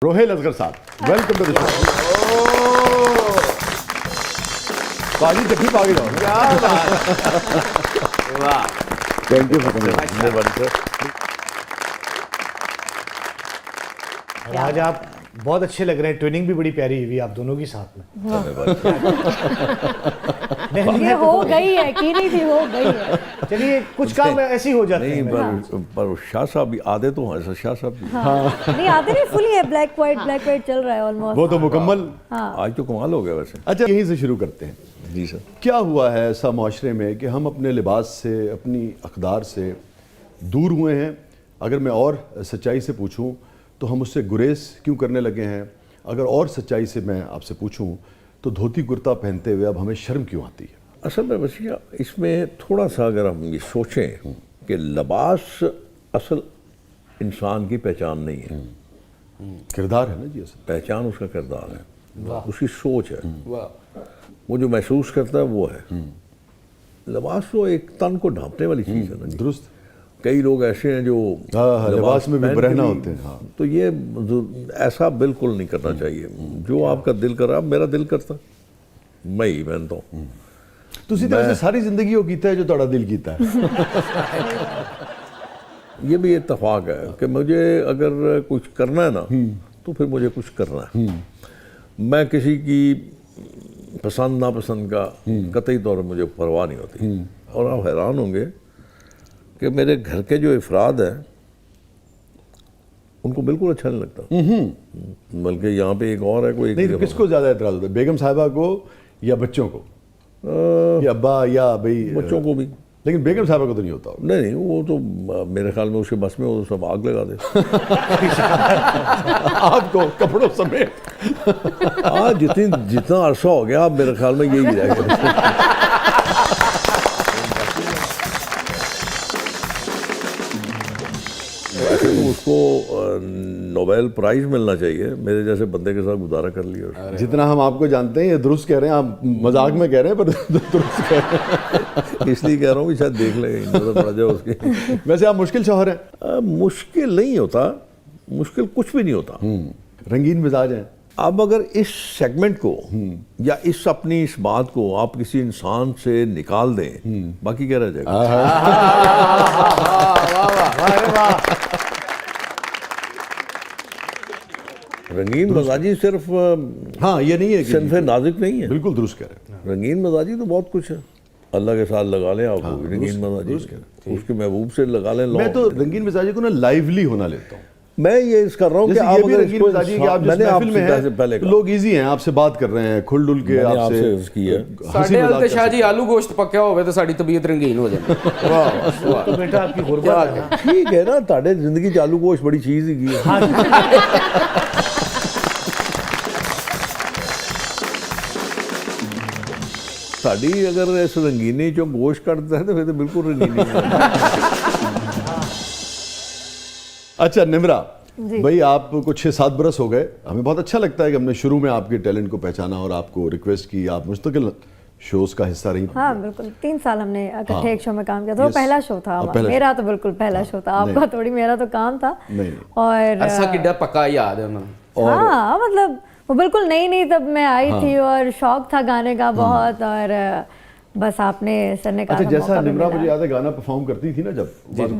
रोहेल असगर साहब, welcome to the show. पाजी जब भी आगे जाओ। वाह, थैंक यू फॉर आज आप बहुत अच्छे लग रहे हैं। ट्विनिंग भी बड़ी प्यारी हुई आप दोनों की साथ में। ये हो गई है कि नहीं थी, हो गई है। चलिए कुछ काम ऐसे ही हो जाते नहीं, हैं। पर शाह साहब भी आधे तो हैं, शाह साहब भी। नहीं आते नहीं, फुली है, ब्लैक वाइट चल रहा है ऑलमोस्ट। वो तो मुकम्मल। आज तो कमाल हो गया वैसे। अच्छा, यहीं से शुरू करते हैं। जी सर। क्या हुआ है ऐसा माशरे में कि हम अपने लिबास से, अपनी अकदार से दूर हुए हैं? अगर मैं और सच्चाई से पूछूं तो हम उससे गुरेज क्यों करने लगे हैं? अगर और सच्चाई से मैं आपसे पूछूं तो धोती कुर्ता पहनते हुए अब हमें शर्म क्यों आती है? असल में वसीया, इसमें थोड़ा सा अगर हम ये सोचें कि लिबास असल इंसान की पहचान नहीं है। किरदार है ना जी, असल पहचान उसका किरदार है, उसकी सोच है, वो जो महसूस करता है वो है। लिबास तो एक तन को ढांपने वाली चीज़ है ना जी। दुरुस्त। कई लोग ऐसे हैं जो लिबास में भी पहन के बरहना भी- होते हैं। हाँ। तो ये ऐसा बिल्कुल नहीं करना चाहिए। जो आपका दिल कर रहा, मेरा दिल करता मैं ही पहनता हूँ। ਤੁਸੀਂ ਤਾਂ ਵੈਸੇ ਸਾਰੀ ਜ਼ਿੰਦਗੀ ਉਹ ਕੀਤਾ ਹੈ ਜੋ ਤੁਹਾਡਾ ਦਿਲ ਕੀਤਾ ਹੈ। ये भी इत्तेफाक है कि मुझे अगर कुछ करना है ना तो फिर मुझे कुछ करना है। मैं किसी की पसंद नापसंद का कतई तौर पर मुझे परवाह नहीं होती। और आप हैरान होंगे कि मेरे घर के जो अफराद हैं उनको बिल्कुल अच्छा नहीं लगता। बल्कि यहाँ पे एक और है, कोई नहीं तो किसको ज्यादा एतराज होता है, बेगम साहिबा को या बच्चों को? या अब्बा या भाई बच्चों को भी। लेकिन बेगम साहिबा को तो नहीं होता होगा। नहीं, वो तो मेरे ख्याल में उसके बस में वो सब आग लगा दे। आपको कपड़ों समेत। आज जितना अरसा हो गया, अब मेरे ख्याल में यही रह गया। वैसे तो उसको नोबेल प्राइज मिलना चाहिए, मेरे जैसे बंदे के साथ गुजारा कर लिया। जितना हम आपको जानते हैं ये दुरुस्त कह रहे हैं, आप मजाक में कह रहे हैं पर दुरुस्त कह रहे हैं। इसलिए कह रहा हूँ कि शायद देख लेगा, नजर पड़ जाए उसकी। वैसे आप मुश्किल शौहर हैं। मुश्किल नहीं होता, मुश्किल कुछ भी नहीं होता। रंगीन मिजाज हैं। अब अगर इस सेगमेंट को या अपनी इस बात को आप किसी इंसान से निकाल दें, बाकी क्या रह जाएगा? रंगीन मजाजी सिर्फ हाँ, ये नहीं है कि सिन्फ नाजुक नहीं है। बिल्कुल दुरुस्त कह रहे हैं। रंगीन मजाजी तो बहुत कुछ है। अल्लाह के साथ लगा लें आप रंगीन मजाजी, उसके महबूब से लगा लें। मैं तो रंगीन मिजाजी को ना लाइवली होना लेता हूँ। मैं ये इस कर रहा हूँ कि जैसे आप ये भी अगर रंगीन इसको मिजाजी कि आप जिस मैंने महफिल में आपसे हैं पहले तो लोग इजी हैं, आपसे बात कर रहे हैं, खुल डुल के आपसे उसकी है। हंसी ਸਾਡੇ मजाक ਹਾਲ ਤੇ कर ਸ਼ਾਹ ਜੀ ਆਲੂ ਗੋਸ਼ਤ ਪੱਕਿਆ ਹੋਵੇ ਤਾਂ ਸਾਡੀ ਤਬੀਅਤ ਰੰਗੀਨ ਹੋ ਜਾਂਦੀ। ਵਾਹ तो बेटा आपकी गुर्बत है। ठीक है ना, ताड़े जिंदगी च आलू गोश्त बड़ी चीज ही है। साड़ी अगर इस रंगीनी चो गोश्त कटता है तो फिर तो बिल्कुल रंगीनी अच्छा निम्रा जी। भाई, आप कुछ 6-7 बरस हो गए, हमें बहुत अच्छा लगता है कि हमने शुरू में आपके टैलेंट को पहचाना और आपको रिक्वेस्ट की, आप मुस्तकिल शोज का हिस्सा रही। हाँ बिल्कुल, 3 साल हमने इकट्ठे एक शो में काम किया था। वो Yes. पहला शो था हाँ, हमारा। पहला मेरा तो बिल्कुल पहला शो था, आपका नहीं। थोड़ी, मेरा तो काम था। नहीं। और ਅਰਸਾ ਕਿੱਡਾ ਪੱਕਾ ਯਾਦ ਹੈ ਉਹਨਾਂ ਨੂੰ। हाँ मतलब वो बिल्कुल नई तब मैं आई थी और शौक था गाने का बहुत। और बस आपने सर ने कहा अच्छा, था, जैसा मौका भी निम्रा मिला। मुझे याद है गाना परफॉर्म करती थी ना, जब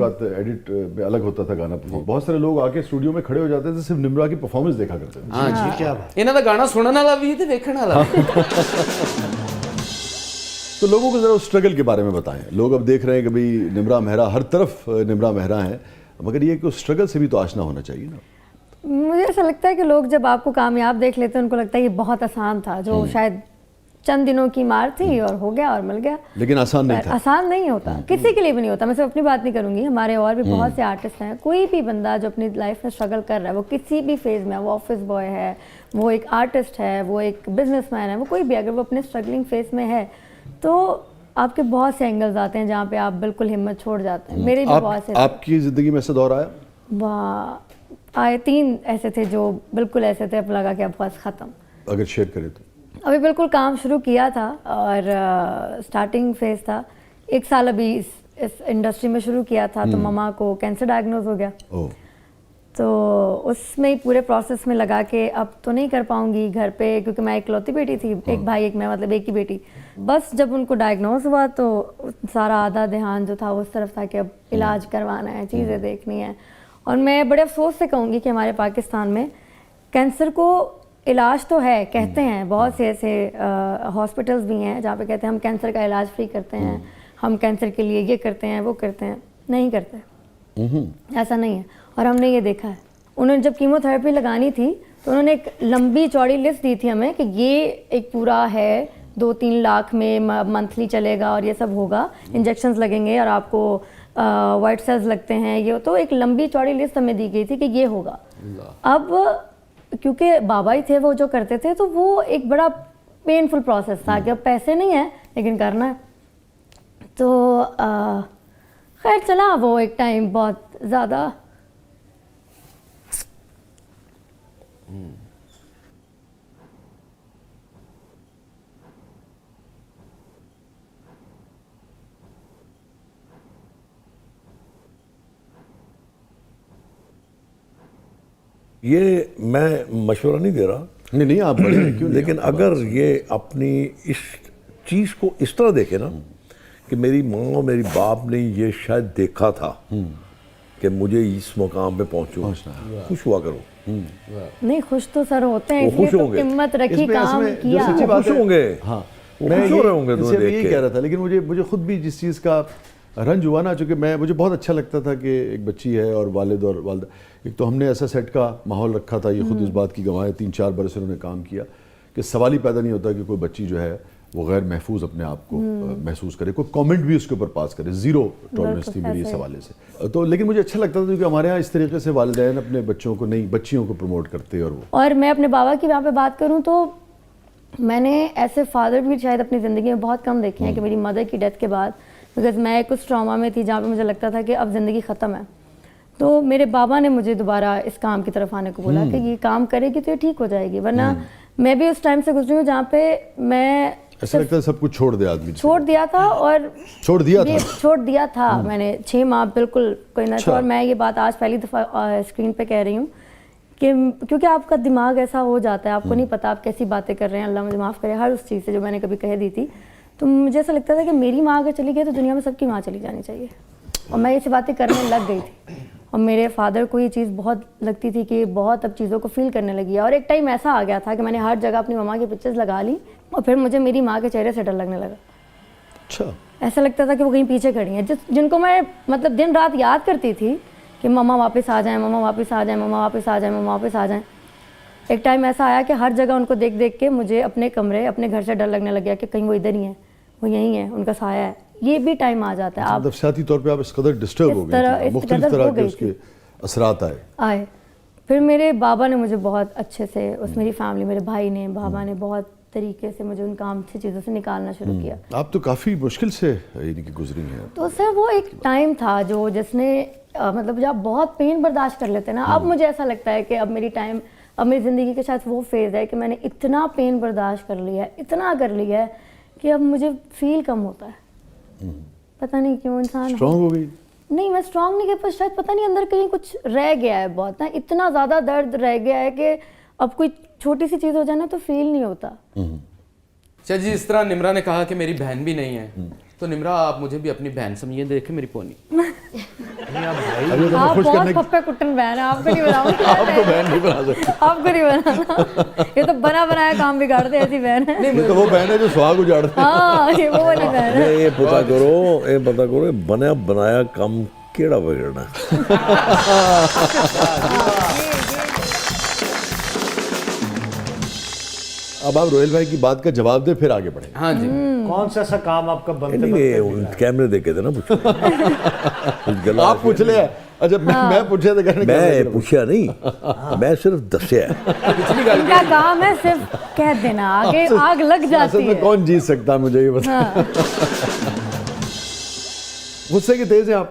बात एडिट में अलग होता था गाना परफॉर्म, बहुत सारे लोग आके स्टूडियो में खड़े हो जाते थे, सिर्फ निम्रा की परफॉर्मेंस देखा करते थे। ਹਾਂ ਜੀ, क्या बात। ਇਹਨਾਂ ਦਾ ਗਾਣਾ ਸੁਣਨ ਵਾਲਾ ਵੀ ਤੇ ਵੇਖਣ वाला भी। तो लोगों को जरा उस स्ट्रगल के बारे में बताएं। लोग अब देख रहे हैं कि भाई निम्रा मेहरा, हर तरफ निम्रा मेहरा है, मगर ये कि उस स्ट्रगल से भी तो आशना होना चाहिए ना। मुझे ऐसा लगता है कि लोग जब आपको कामयाब देख लेते हैं उनको लगता है ये बहुत आसान था, जो शायद चंद दिनों की मार थी और हो गया और मिल गया। लेकिन आसान नहीं था। आसान नहीं होता, किसी के लिए भी नहीं होता। मैं सिर्फ अपनी बात नहीं करूंगी, हमारे और भी बहुत से आर्टिस्ट हैं। कोई भी बंदा जो अपनी लाइफ में स्ट्रगल कर रहा है, वो किसी भी फेज में है, वो ऑफिस बॉय है, वो एक आर्टिस्ट है, वो एक बिजनेसमैन है, वो कोई भी, अगर वो अपने स्ट्रगलिंग फेज में है तो आपके बहुत से एंगल्स आते हैं जहाँ पे आप बिल्कुल हिम्मत छोड़ जाते हैं। मेरे भी बहुत से आपकी जिंदगी में ऐसा दौर आया? वहाँ आए 3 ऐसे थे जो बिल्कुल ऐसे थे, अब लगा कि अब बस ख़त्म। अगर शेयर करें तो। अभी बिल्कुल काम शुरू किया था और स्टार्टिंग फेज था। 1 साल अभी इस इंडस्ट्री में शुरू किया था तो मम्मा को कैंसर डायग्नोज हो गया। ओह। तो उसमें ही पूरे प्रोसेस में लगा के अब तो नहीं कर पाऊंगी घर पे, क्योंकि मैं इकलौती बेटी थी, एक भाई एक मैं, मतलब एक ही बेटी। बस जब उनको डायग्नोज हुआ तो सारा आधा ध्यान जो था उस तरफ था कि अब इलाज करवाना है, चीज़ें देखनी है। और मैं बड़े अफसोस से कहूँगी कि हमारे पाकिस्तान में कैंसर को इलाज तो है, कहते हैं बहुत से ऐसे हॉस्पिटल्स भी हैं जहाँ पे कहते हैं हम कैंसर का इलाज फ्री करते हैं, हम कैंसर के लिए ये करते हैं वो करते हैं। नहीं करते, ऐसा नहीं है। और हमने ये देखा है, उन्होंने जब कीमोथेरेपी लगानी थी तो उन्होंने एक लंबी चौड़ी लिस्ट दी थी हमें कि ये एक पूरा है 2-3 लाख में मंथली चलेगा और ये सब होगा, इंजेक्शंस लगेंगे और आपको वाइट सेल्स लगते हैं, ये तो एक लंबी चौड़ी लिस्ट हमें दी गई थी कि ये होगा। अब क्योंकि बाबा ही थे वो जो करते थे, तो वो एक बड़ा पेनफुल प्रोसेस था कि अब पैसे नहीं है लेकिन करना है। तो खैर चला वो एक टाइम बहुत ज़्यादा। ये मैं मशवरा नहीं दे रहा, नहीं आप बड़े हैं, क्यों नहीं? लेकिन अगर ये अपनी इस चीज़ को इस तरह देखे ना कि मेरी माँ और मेरी बाप ने ये शायद देखा था कि मुझे इस मुकाम पे पहुंचना, खुश हुआ करो। नहीं खुश तो सर होते हैं, वो इसलिए खुश तो होंगे। हिम्मत रखी, इसमें काम जो किया। सच्ची वो बात खुश है, होंगे। हाँ वो खुश हो रहे होंगे इससे तुम्हें मैं देख यही के। कह रहा था, लेकिन मुझे खुद भी जिस चीज़ का रंज हुआ ना, चूँकि मुझे बहुत अच्छा लगता था कि एक बच्ची है और वालिद और वालदा, एक तो हमने ऐसा सेट का माहौल रखा था, ये खुद इस बात की गवाह है, 3-4 बरस उन्होंने काम किया कि सवाल ही पैदा नहीं होता कि कोई बच्ची जो है वो गैर महफूज अपने आप को महसूस करे, कोई कमेंट भी उसके ऊपर पास करे, ज़ीरो टॉलरेंस थी मेरी इस हवाले से। तो लेकिन मुझे अच्छा लगता था क्योंकि हमारे यहाँ इस तरीके से वालिदैन अपने बच्चों को नहीं, बच्चियों को प्रमोट करते। और मैं अपने बाबा की वहाँ पे बात करूँ तो मैंने ऐसे फादर भी शायद अपनी ज़िंदगी में बहुत कम देखे हैं कि मेरी मदर की डेथ के बाद, बिकॉज मैं कुछ ट्रॉमा में थी जहाँ पे मुझे लगता था कि अब ज़िंदगी ख़त्म है, तो मेरे बाबा ने मुझे दोबारा इस काम की तरफ आने को बोला कि ये काम करेगी तो ये ठीक हो जाएगी। वरना मैं भी उस टाइम से गुजरी हूँ जहाँ पे मैं ऐसा लगता है सब कुछ छोड़ दे आदमी, छोड़ दिया था। और छोड़ दिया था मैंने 6 माह बिल्कुल कोई ना था। और मैं ये बात आज पहली दफ़ा स्क्रीन पे कह रही हूँ कि क्योंकि आपका दिमाग ऐसा हो जाता है, आपको नहीं पता आप कैसी बातें कर रहे हैं, अल्लाह मुझे माफ़ करे हर उस चीज़ से जो मैंने कभी कह दी थी। तो मुझे ऐसा लगता था कि मेरी माँ अगर चली गई तो दुनिया में सबकी माँ चली जानी चाहिए, और मैं ये बातें करने लग गई थी। और मेरे फादर को ये चीज़ बहुत लगती थी कि बहुत अब चीज़ों को फील करने लगी है। और एक टाइम ऐसा आ गया था कि मैंने हर जगह अपनी मम्मा की पिक्चर्स लगा ली और फिर मुझे मेरी माँ के चेहरे से डर लगने लगा। अच्छा, ऐसा लगता था कि वो कहीं पीछे खड़ी हैं, जिनको मैं मतलब दिन रात याद करती थी कि मम्मा वापस आ जाएं, मम्मा वापस आ जाएं, मम्मा वापस आ जाएं, मम्मा वापस आ जाएं। एक टाइम ऐसा आया कि हर जगह उनको देख देख के मुझे अपने कमरे, अपने घर से डर लगने लग गया कि कहीं वो इधर ही है, वो यहीं है, उनका साया है। ये भी टाइम आ जाता है। आप मतलब सियासी तौर पे आप इस कदर डिस्टर्ब हो गए, मुख्तलिफ तरह के उसके असरात आए। फिर मेरे बाबा ने मुझे बहुत अच्छे से, उस मेरी फैमिली, मेरे भाई ने, बाबा ने बहुत तरीके से मुझे उन काम से चीज़ों से निकालना शुरू किया। आप तो काफ़ी मुश्किल से यानी कि गुजरी हैं। तो सर वो एक टाइम था जो जिसने मतलब जब आप बहुत पेन बर्दाश्त कर लेते हैं ना, अब मुझे ऐसा लगता है कि अब मेरी ज़िंदगी के शायद वो फेज़ है कि मैंने इतना पेन बर्दाश्त कर लिया है, इतना कर लिया है कि अब मुझे फील कम होता है। पता नहीं क्यों इंसान स्ट्रॉन्ग हो गई। नहीं, मैं स्ट्रॉन्ग नहीं, पर शायद पता नहीं अंदर कहीं कुछ रह गया है बहुत ना, इतना ज़्यादा दर्द रह गया है कि अब कोई छोटी सी चीज़ हो जाए ना तो फील नहीं होता। अच्छा जी, इस तरह निम्रा ने कहा कि मेरी बहन भी नहीं है, तो निम्रा आप मुझे भी अपनी बहन समझिए, देखे मेरी पोनी। आप बहुत पप्पे कुट्टन बहन है, आपको नहीं बनाऊंगी। आपको बहन नहीं बना सकते, आपको नहीं बनाना, ये तो बना बनाया काम बिगाड़ते ऐसी बहन है। ये तो वो बहन है जो सुहाग उजाड़ती है। हाँ, ये वो वाली बहन है। ये पता करो बना बनाया काम केड़ा बिगड़ना। अब आप रोहिल भाई की बात का जवाब दे, फिर आगे बढ़े। हाँ जी, कौन सा ऐसा काम आपका बनते कैमरे देखे थे ना आप पूछ ले। अच्छा, मैं पूछे थे, मैं पूछा नहीं, मैं सिर्फ दसिया। इनका काम है सिर्फ कह देना, आगे आग लग जाती है। कौन जीत सकता मुझे ये बता। गुस्से के तेज हैं आप।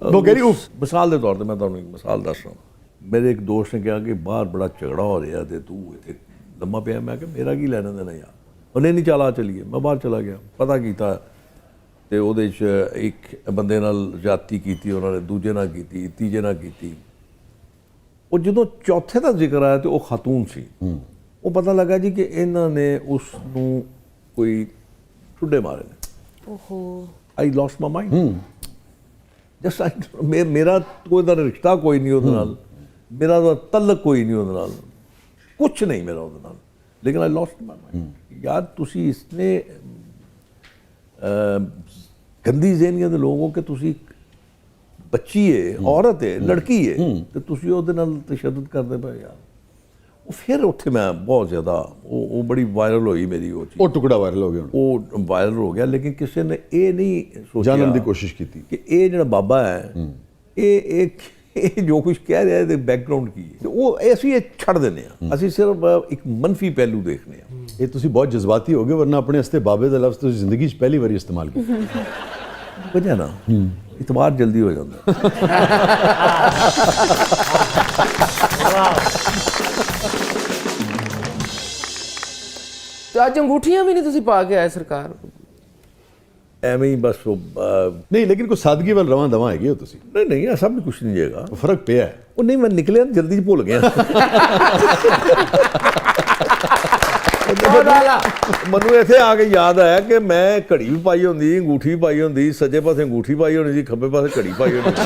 वो कह रही उफ। मिसाल के तौर पर मैं तुम्हें एक मिसाल दस रहा हूँ। मेरे एक दोस्त ने कहा कि बाहर बड़ा झगड़ा हो रहा है, तू लम्मा पिया। मैं क्या मेरा की लेना देना यार, उन्हें नहीं चला, चलिए मैं बाहर चला गया, पता किया ਤੇ ਉਹਦੇ 'ਚ ਇੱਕ ਬੰਦੇ ਨਾਲ ਜਾਤੀ ਕੀਤੀ, ਉਹਨਾਂ ਨੇ ਦੂਜੇ ਨਾਲ ਕੀਤੀ, ਤੀਜੇ ਨਾਲ ਕੀਤੀ। ਉਹ ਜਦੋਂ ਚੌਥੇ ਦਾ ਜ਼ਿਕਰ ਆਇਆ ਤੇ ਉਹ ਖਾਤੂਨ ਸੀ। ਉਹ ਪਤਾ ਲੱਗਾ ਜੀ ਕਿ ਇਹਨਾਂ ਨੇ ਉਸ ਨੂੰ ਕੋਈ ਠੁੱਡੇ ਮਾਰੇ ਨੇ। ਓਹੋ, ਆਈ ਲੌਸਟ ਮਾਈ ਮਾਈਂਡ। ਜਸਟ ਮੇਰਾ ਕੋਈ ਦਾ ਰਿਸ਼ਤਾ ਕੋਈ ਨਹੀਂ ਉਹਦੇ ਨਾਲ, ਮੇਰਾ ਤਾਂ ਤਲਕ ਕੋਈ ਨਹੀਂ ਉਹਦੇ ਨਾਲ, ਕੁਛ ਨਹੀਂ ਮੇਰਾ ਉਹਦੇ ਨਾਲ, ਲੇਕਿਨ ਆਈ ਲੌਸਟ ਮਾਈ ਮਾਈਂਡ। ਯਾਰ ਤੁਸੀਂ ਇਸਨੇ ਗੰਦੀ ਜ਼ਹਿਨੀਅਤ ਦੇ ਲੋਕ ਹੋ ਕਿ ਤੁਸੀਂ ਬੱਚੀ ਹੈ, ਔਰਤ ਹੈ, ਲੜਕੀ ਹੈ, ਤੇ ਤੁਸੀਂ ਉਹਦੇ ਨਾਲ ਤਸ਼ੱਦਦ ਕਰਦੇ ਪਏ ਯਾਰ। ਉਹ ਫਿਰ ਉੱਥੇ ਮੈਂ ਬਹੁਤ ਜ਼ਿਆਦਾ ਉਹ ਬੜੀ ਵਾਇਰਲ ਹੋਈ ਮੇਰੀ ਉਹ ਚੀਜ਼, ਉਹ ਟੁਕੜਾ ਵਾਇਰਲ ਹੋ ਗਿਆ ਹੁਣ, ਉਹ ਵਾਇਰਲ ਹੋ ਗਿਆ। ਲੇਕਿਨ ਕਿਸੇ ਨੇ ਇਹ ਨਹੀਂ ਸੋਚਿਆ ਜਾਣਨ ਦੀ ਕੋਸ਼ਿਸ਼ ਕੀਤੀ ਕਿ ਇਹ ਜਿਹੜਾ ਬਾਬਾ ਹੈ ਇਹ ਜੋ ਕੁਝ ਕਹਿ ਰਿਹਾ ਇਹਦੇ ਬੈਕਗ੍ਰਾਉਂਡ ਕੀ ਹੈ। ਤੇ ਉਹ ਅਸੀਂ ਇਹ ਛੱਡ ਦਿੰਦੇ ਹਾਂ, ਅਸੀਂ ਸਿਰਫ ਇੱਕ ਮੰਨਫੀ ਪਹਿਲੂ ਦੇਖਦੇ ਹਾਂ। ਇਹ ਤੁਸੀਂ ਬਹੁਤ ਜਜ਼ਬਾਤੀ ਹੋ ਗਏ, ਵਰਨਾ ਆਪਣੇ ਵਾਸਤੇ ਬਾਬੇ ਦਾ ਲਫ਼ਜ਼ ਤੁਸੀਂ ਜ਼ਿੰਦਗੀ 'ਚ ਪਹਿਲੀ ਵਾਰੀ ਇਸਤੇਮਾਲ ਕੀਤਾ। ਵਜ੍ਹਾ ਨਾ ਇਤਬਾਰ ਜਲਦੀ ਹੋ ਜਾਂਦਾ। ਤੇ ਅੱਜ ਅੰਗੂਠੀਆਂ ਵੀ ਨਹੀਂ ਤੁਸੀਂ ਪਾ ਕੇ ਆਏ ਸਰਕਾਰ? ਐਵੇਂ ਹੀ ਬਸ ਉਹ ਨਹੀਂ, ਲੇਕਿਨ ਕੋਈ ਸਾਦਗੀ ਵੱਲ ਰਵਾਂ ਦਵਾਂ ਹੈਗੇ ਹੋ ਤੁਸੀਂ, ਨਹੀਂ ਐਸਾ ਵੀ ਕੁਛ ਨਹੀਂ ਹੈਗਾ। ਉਹ ਫਰਕ ਪਿਆ ਹੈ। ਉਹ ਨਹੀਂ, ਮੈਂ ਨਿਕਲਿਆ ਜਲਦੀ 'ਚ ਭੁੱਲ ਗਿਆ। ਮੈਨੂੰ ਇੱਥੇ ਆ ਕੇ ਯਾਦ ਆਇਆ ਕਿ ਮੈਂ ਘੜੀ ਵੀ ਪਾਈ ਹੁੰਦੀ, ਅੰਗੂਠੀ ਵੀ ਪਾਈ ਹੁੰਦੀ, ਸੱਜੇ ਪਾਸੇ ਅੰਗੂਠੀ ਪਾਈ ਹੋਣੀ ਸੀ, ਖੱਬੇ ਪਾਸੇ ਘੜੀ ਪਾਈ होनी थी।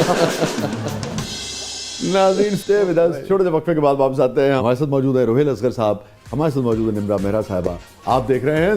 नाज़रीन स्टे विद अस, छोटे से वक्फे के बाद वापस आते हैं। हमारे साथ मौजूद है रोहेल असगर साहब, हमारे साथ मौजूद है निम्रा मेहरा साहिबा। आप देख रहे हैं